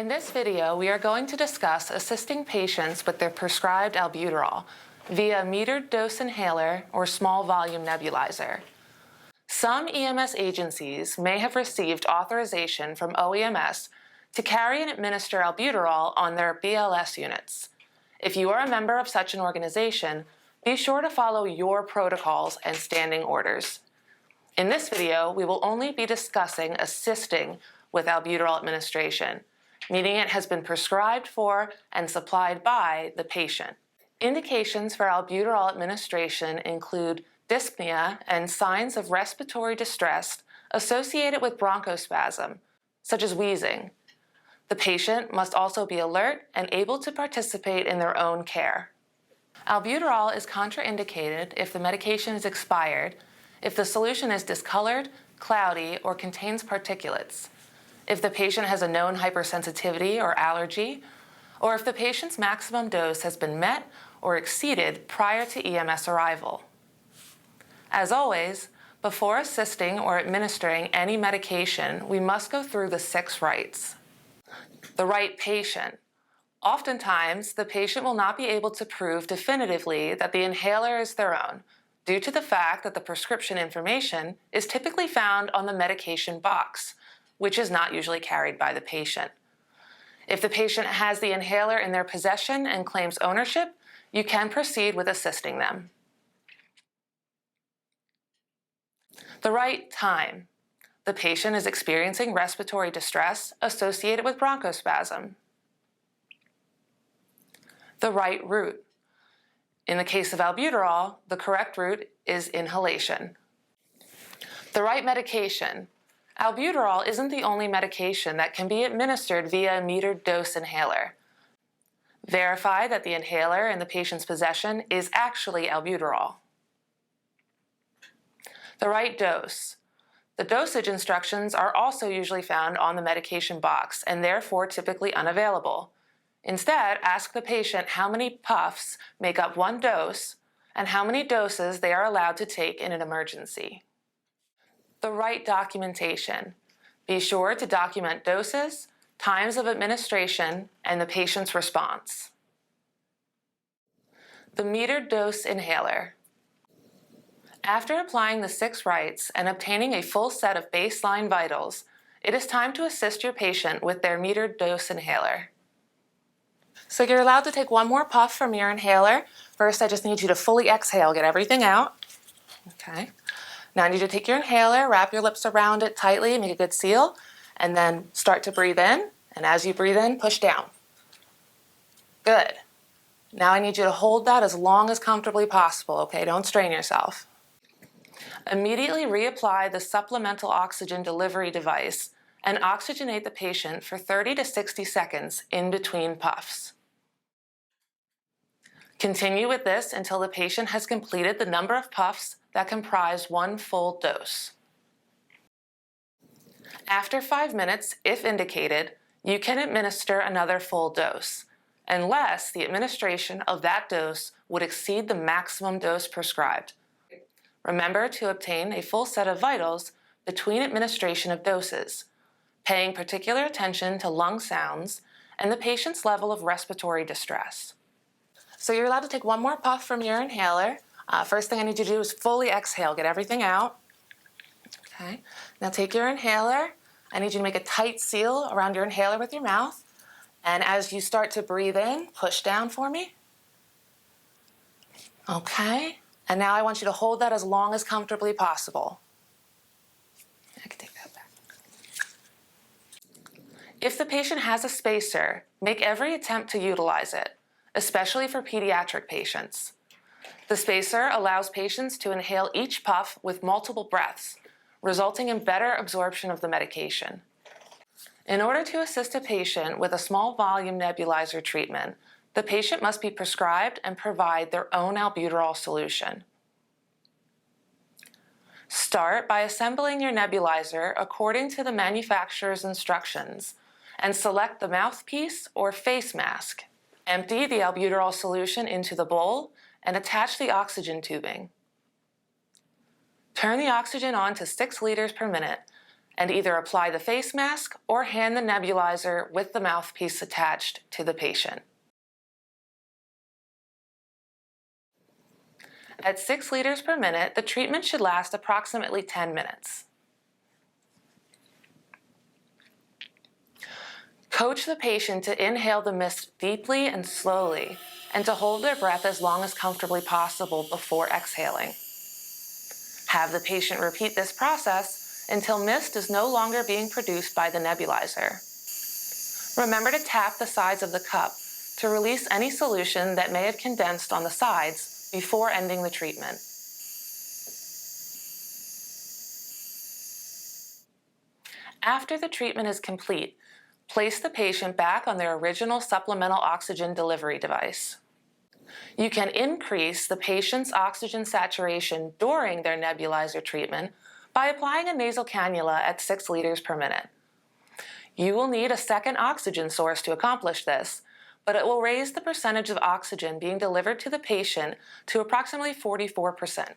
In this video, we are going to discuss assisting patients with their prescribed albuterol via metered dose inhaler or small volume nebulizer. Some EMS agencies may have received authorization from OEMS to carry and administer albuterol on their BLS units. If you are a member of such an organization, be sure to follow your protocols and standing orders. In this video, we will only be discussing assisting with albuterol administration, meaning it has been prescribed for and supplied by the patient. Indications for albuterol administration include dyspnea and signs of respiratory distress associated with bronchospasm, such as wheezing. The patient must also be alert and able to participate in their own care. Albuterol is contraindicated if the medication is expired, if the solution is discolored, cloudy, or contains particulates, if the patient has a known hypersensitivity or allergy, or if the patient's maximum dose has been met or exceeded prior to EMS arrival. As always, before assisting or administering any medication, we must go through the 6 rights. The right patient. Oftentimes, the patient will not be able to prove definitively that the inhaler is their own, due to the fact that the prescription information is typically found on the medication box, which is not usually carried by the patient. If the patient has the inhaler in their possession and claims ownership, you can proceed with assisting them. The right time. The patient is experiencing respiratory distress associated with bronchospasm. The right route. In the case of albuterol, the correct route is inhalation. The right medication. Albuterol isn't the only medication that can be administered via a metered dose inhaler. Verify that the inhaler in the patient's possession is actually albuterol. The right dose. The dosage instructions are also usually found on the medication box and therefore typically unavailable. Instead, ask the patient how many puffs make up one dose and how many doses they are allowed to take in an emergency. The right documentation. Be sure to document doses, times of administration, and the patient's response. The metered dose inhaler. After applying the 6 rights and obtaining a full set of baseline vitals, it is time to assist your patient with their metered dose inhaler. So you're allowed to take one more puff from your inhaler. First, I just need you to fully exhale, get everything out. Okay. Now I need you to take your inhaler, wrap your lips around it tightly, make a good seal, and then start to breathe in. And as you breathe in, push down. Good. Now I need you to hold that as long as comfortably possible, okay? Don't strain yourself. Immediately reapply the supplemental oxygen delivery device and oxygenate the patient for 30 to 60 seconds in between puffs. Continue with this until the patient has completed the number of puffs that comprise one full dose. After 5 minutes, if indicated, you can administer another full dose, unless the administration of that dose would exceed the maximum dose prescribed. Remember to obtain a full set of vitals between administration of doses, paying particular attention to lung sounds and the patient's level of respiratory distress. So you're allowed to take one more puff from your inhaler. First thing I need you to do is fully exhale, get everything out. Okay. Now take your inhaler. I need you to make a tight seal around your inhaler with your mouth. And as you start to breathe in, push down for me. Okay. And now I want you to hold that as long as comfortably possible. I can take that back. If the patient has a spacer, make every attempt to utilize it, especially for pediatric patients. The spacer allows patients to inhale each puff with multiple breaths, resulting in better absorption of the medication. In order to assist a patient with a small volume nebulizer treatment, the patient must be prescribed and provide their own albuterol solution. Start by assembling your nebulizer according to the manufacturer's instructions and select the mouthpiece or face mask. Empty the albuterol solution into the bowl and attach the oxygen tubing. Turn the oxygen on to 6 liters per minute and either apply the face mask or hand the nebulizer with the mouthpiece attached to the patient. At 6 liters per minute, the treatment should last approximately 10 minutes. Coach the patient to inhale the mist deeply and slowly, and to hold their breath as long as comfortably possible before exhaling. Have the patient repeat this process until mist is no longer being produced by the nebulizer. Remember to tap the sides of the cup to release any solution that may have condensed on the sides before ending the treatment. After the treatment is complete, place the patient back on their original supplemental oxygen delivery device. You can increase the patient's oxygen saturation during their nebulizer treatment by applying a nasal cannula at 6 liters per minute. You will need a second oxygen source to accomplish this, but it will raise the percentage of oxygen being delivered to the patient to approximately 44%.